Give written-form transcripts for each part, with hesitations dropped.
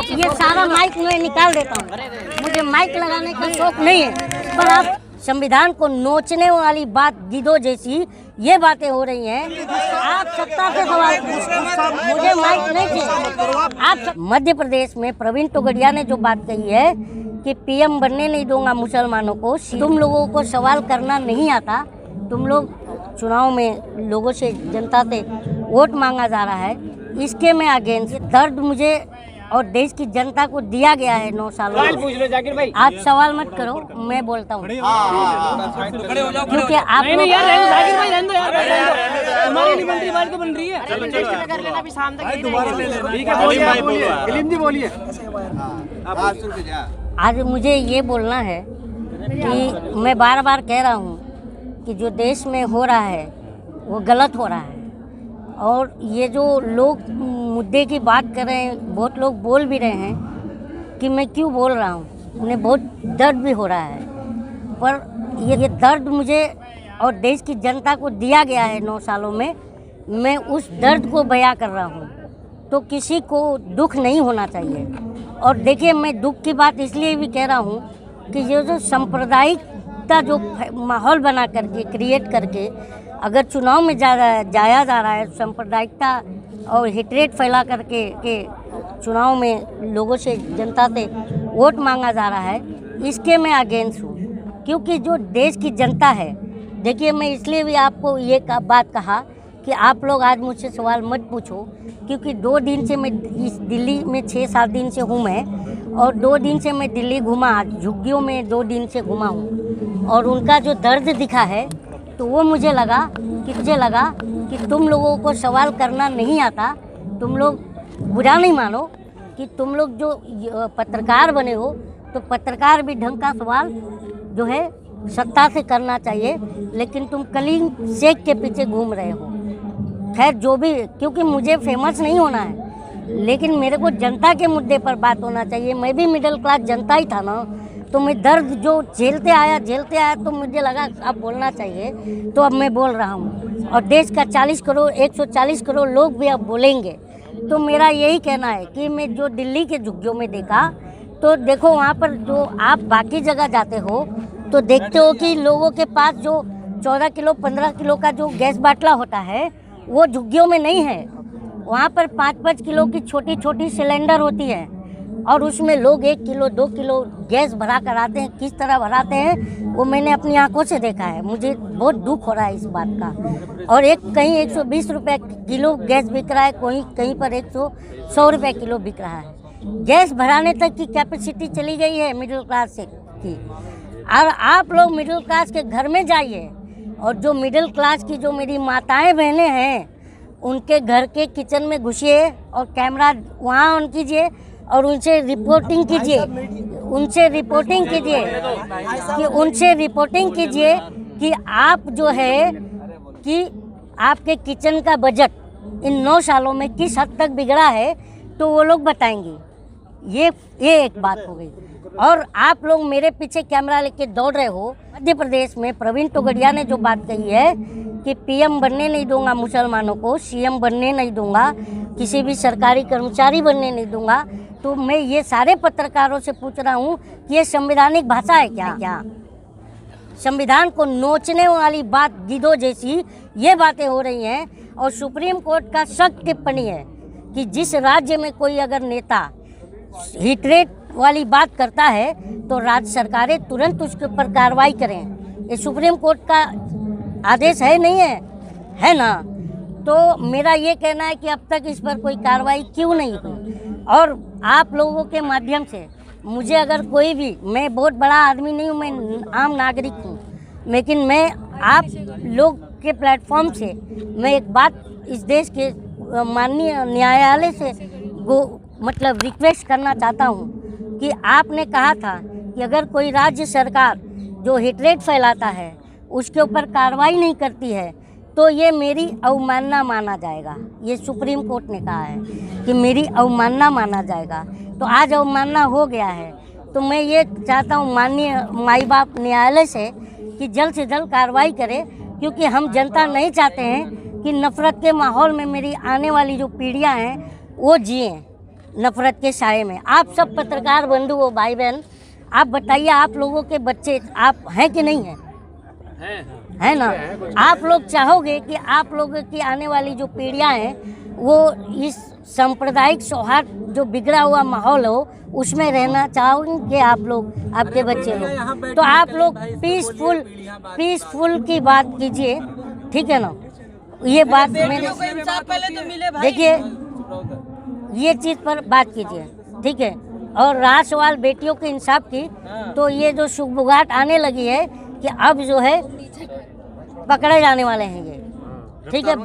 ये सारा माइक मैं निकाल देता हूँ, मुझे माइक लगाने का शौक नहीं है, पर आप संविधान को नोचने वाली बात गिदो जैसी ये बातें हो रही हैं। आप सत्ता से सवाल, मुझे माइक नहीं चाहिए। आप मध्य प्रदेश में प्रवीण तोगड़िया ने जो बात कही है कि पीएम बनने नहीं दूंगा मुसलमानों को, तुम लोगों को सवाल करना नहीं आता, तुम लोग चुनाव में लोगों से, जनता से वोट मांगा जा रहा है, इसके मैं अगेंस्ट। दर्द मुझे और देश की जनता को दिया गया है 9 सालों में। पूछ लो जाकिर भाई, आप सवाल मत करो, मैं बोलता हूँ क्योंकि आप आज मुझे ये बोलना है कि मैं बार बार कह रहा हूँ कि जो देश में हो रहा है वो गलत हो रहा है, और ये जो लोग मुद्दे की बात कर रहे हैं, बहुत लोग बोल भी रहे हैं कि मैं क्यों बोल रहा हूँ, उन्हें बहुत दर्द भी हो रहा है, पर ये दर्द मुझे और देश की जनता को दिया गया है 9 सालों में, मैं उस दर्द को बयां कर रहा हूँ, तो किसी को दुख नहीं होना चाहिए। और देखिए, मैं दुख की बात इसलिए भी कह रहा हूँ कि ये जो सांप्रदायिकता जो माहौल बना करके, क्रिएट करके अगर चुनाव में जाया जा रहा है, सांप्रदायिकता और हेट्रेट फैला करके के चुनाव में लोगों से, जनता से वोट मांगा जा रहा है, इसके मैं अगेंस्ट हूँ। क्योंकि जो देश की जनता है, देखिए मैं इसलिए भी आपको ये बात कहा कि आप लोग आज मुझसे सवाल मत पूछो, क्योंकि 2 दिन से मैं इस दिल्ली में 6-7 दिन से हूँ मैं, और 2 दिन से मैं दिल्ली घूमा, झुग्गियों में 2 दिन से घूमा हूँ, और उनका जो दर्द दिखा है तो वो मुझे लगा कि तुम लोगों को सवाल करना नहीं आता। तुम लोग बुरा नहीं मानो कि तुम लोग जो पत्रकार बने हो, तो पत्रकार भी ढंग का सवाल जो है सत्ता से करना चाहिए, लेकिन तुम कलीन शेख के पीछे घूम रहे हो। खैर जो भी, क्योंकि मुझे फेमस नहीं होना है, लेकिन मेरे को जनता के मुद्दे पर बात होना चाहिए। मैं भी मिडिल क्लास जनता ही था ना, तो मैं दर्द जो झेलते आया तो मुझे लगा अब बोलना चाहिए, तो अब मैं बोल रहा हूँ। और देश का 140 करोड़ लोग भी अब बोलेंगे। तो मेरा यही कहना है कि मैं जो दिल्ली के झुग्गियों में देखा, तो देखो वहाँ पर जो आप बाकी जगह जाते हो तो देखते हो कि लोगों के पास जो 14 किलो 15 किलो का जो गैस बाटला होता है वो झुग्गियों में नहीं है। वहाँ पर 5-5 किलो की छोटी छोटी सिलेंडर होती है, और उसमें लोग 1 किलो 2 किलो गैस भरा कर आते हैं। किस तरह भराते हैं वो मैंने अपनी आंखों से देखा है। मुझे बहुत दुख हो रहा है इस बात का। और कहीं 120 रुपये किलो गैस बिक रहा है, कहीं पर 100 रुपये किलो बिक रहा है। गैस भराने तक की कैपेसिटी चली गई है मिडिल क्लास से की। और आप लोग मिडिल क्लास के घर में जाइए, और जो मिडिल क्लास की जो मेरी माताएं बहनें हैं, उनके घर के किचन में घुसिए और कैमरा वहाँ ऑन कीजिए और उनसे रिपोर्टिंग कीजिए कि आप जो है कि आपके किचन का बजट इन 9 सालों में किस हद तक बिगड़ा है, तो वो लोग बताएंगे। ये एक बात हो गई। और आप लोग मेरे पीछे कैमरा लेके दौड़ रहे हो। मध्य प्रदेश में प्रवीण तोगड़िया ने जो बात कही है कि पीएम बनने नहीं दूंगा मुसलमानों को, सीएम बनने नहीं दूंगा, किसी भी सरकारी कर्मचारी बनने नहीं दूंगा, तो मैं ये सारे पत्रकारों से पूछ रहा हूँ कि ये संवैधानिक भाषा है क्या? संविधान को नोचने वाली बात गिदो जैसी ये बातें हो रही हैं। और सुप्रीम कोर्ट का सख्त टिप्पणी है कि जिस राज्य में कोई अगर नेता हिट रेट वाली बात करता है तो राज्य सरकारें तुरंत उसके ऊपर कार्रवाई करें। ये सुप्रीम कोर्ट का आदेश है, नहीं है? है ना? तो मेरा ये कहना है कि अब तक इस पर कोई कार्रवाई क्यों नहीं हुई। और आप लोगों के माध्यम से मुझे अगर कोई भी, मैं बहुत बड़ा आदमी नहीं हूँ, मैं आम नागरिक हूँ, लेकिन मैं आप लोग के प्लेटफॉर्म से मैं एक बात इस देश के माननीय न्यायालय से मतलब रिक्वेस्ट करना चाहता हूँ कि आपने कहा था कि अगर कोई राज्य सरकार जो हेटरेट फैलाता है उसके ऊपर कार्रवाई नहीं करती है तो ये मेरी अवमानना माना जाएगा। ये सुप्रीम कोर्ट ने कहा है कि मेरी अवमानना माना जाएगा। तो आज अवमानना हो गया है, तो मैं ये चाहता हूँ माननीय माई बाप न्यायालय से कि जल्द से जल्द कार्रवाई करे, क्योंकि हम जनता नहीं चाहते हैं कि नफ़रत के माहौल में मेरी आने वाली जो पीढ़ियाँ हैं वो जिएँ। नफरत के साए में। आप सब पत्रकार बंधु हो, भाई बहन, आप बताइए, आप लोगों के बच्चे आप हैं कि नहीं हैं? है ना? आप लोग चाहोगे कि आप लोगों की आने वाली जो पीढ़ियां हैं वो इस सांप्रदायिक सौहार्द जो बिगड़ा हुआ माहौल हो उसमें रहना चाहोगे आप लोग, आपके बच्चे लोग? तो आप लोग पीसफुल की बात कीजिए, ठीक है ना? ये बात मेरे देखिए, ये चीज़ पर बात कीजिए, ठीक है? और रहा सवाल बेटियों के इंसाफ की, तो ये जो सुगबुगाहट आने लगी है कि अब जो है पकड़े जाने वाले हैं ये, ठीक है,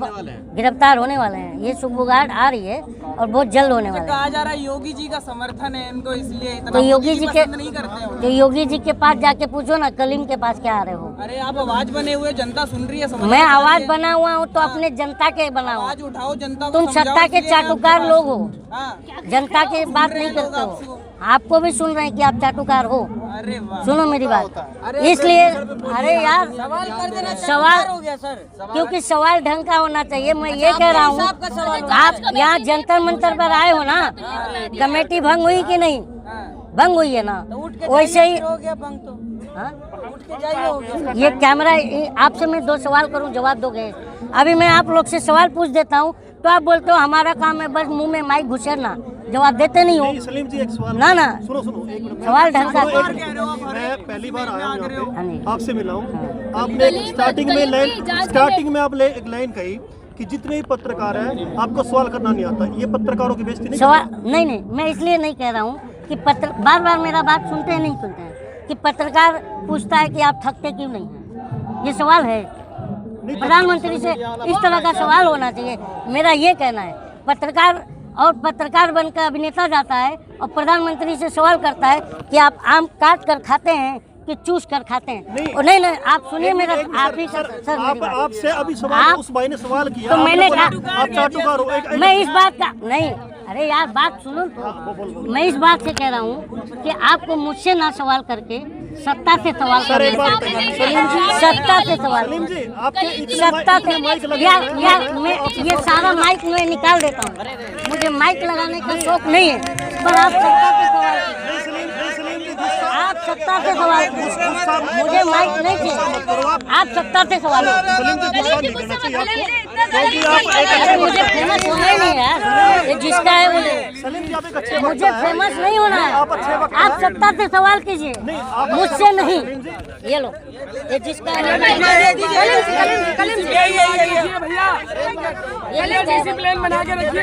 गिरफ्तार होने वाले हैं, ये सुगबुगाहट आ रही है और बहुत जल्द होने वाला है। कहा जा रहा है योगी जी का समर्थन है इनको, इसलिए इतना तो योगी जी के नहीं करते हैं। तो योगी जी के पास जाके पूछो ना, कलीम के पास क्या आ रहे हो? अरे आप आवाज बने हुए, जनता सुन रही है। मैं आवाज बना हुआ हूँ तो अपने जनता के बना हुआ। आवाज उठाओ, जनता को तुम सत्ता के चाटुकार लोग हो, हाँ। जनता की बात नहीं करते हो। आपको भी सुन रहे हैं कि आप चाटुकार हो। अरे वाह, सुनो मेरी बात, इसलिए अरे यार सवाल कर देना, सवाल हो गया सर, क्योंकि सवाल ढंग का होना चाहिए। मैं ये कह रहा हूँ, आप यहाँ जंतर मंतर पर आए हो ना, कमेटी भंग हुई कि नहीं? भंग हुई है ना? वैसे ही हो गया भंग तो हाँ? उठ के जाइए, हो गया। ये कैमरा, आपसे मैं 2 सवाल करूं, जवाब दोगे? अभी मैं आप लोग से सवाल पूछ देता हूं तो आप बोलते हो हमारा काम है बस मुंह में माइक घुसेरना, जवाब देते नहीं हो। सलीम जी एक सवाल, ना सुनो एक मिनट, सवाल ढंग का। मैं पहली बार आया हूँ यहाँ पे, आपसे मिला हूँ। आपने स्टार्टिंग में आपने एक लाइन कही कि जितने भी पत्रकार हैं आपको सवाल करना नहीं आता, ये पत्रकारों की बेइज्जती नहीं? सवाल नहीं, मैं इसलिए नहीं कह रहा हूँ कि बार बार मेरा बात सुनते हैं, नहीं सुनते हैं, कि पत्रकार पूछता है कि आप थकते क्यों नहीं हैं, ये सवाल है। प्रधानमंत्री से इस तरह का सवाल होना चाहिए, मेरा ये कहना है। पत्रकार बनकर अभिनेता जाता है और प्रधानमंत्री से सवाल करता है कि आप आम काट कर खाते हैं कि चूस कर खाते हैं? नहीं, आप सुनिए मेरा, आप ही सर आपसे अभी सवाल, उस भाई ने सवाल किया तो मैंने कहा आप चाटुकार हो। मैं इस बात का नहीं, अरे यार बात सुनो तो। मैं इस बात से कह रहा हूँ कि आपको मुझसे ना सवाल करके सत्ता से सवाल करें, सत्ता से सवाल, सत्ता से। यार मैं ये सारा माइक मैं निकाल देता हूँ, मुझे माइक लगाने का शौक नहीं है, पर आप सत्ता से सवाल, आप सत्ता से सवाल, मुझे माइक नहीं चाहिए, आप सत्ता से सवाल। मुझे फेमस होना ही नहीं है, ये जिसका है मुझे फेमस नहीं होना है। आप सत्ता से सवाल कीजिए, मुझसे नहीं। ये लो, ये जिसका है भैया, ये डिसिप्लिन बना के रखिए।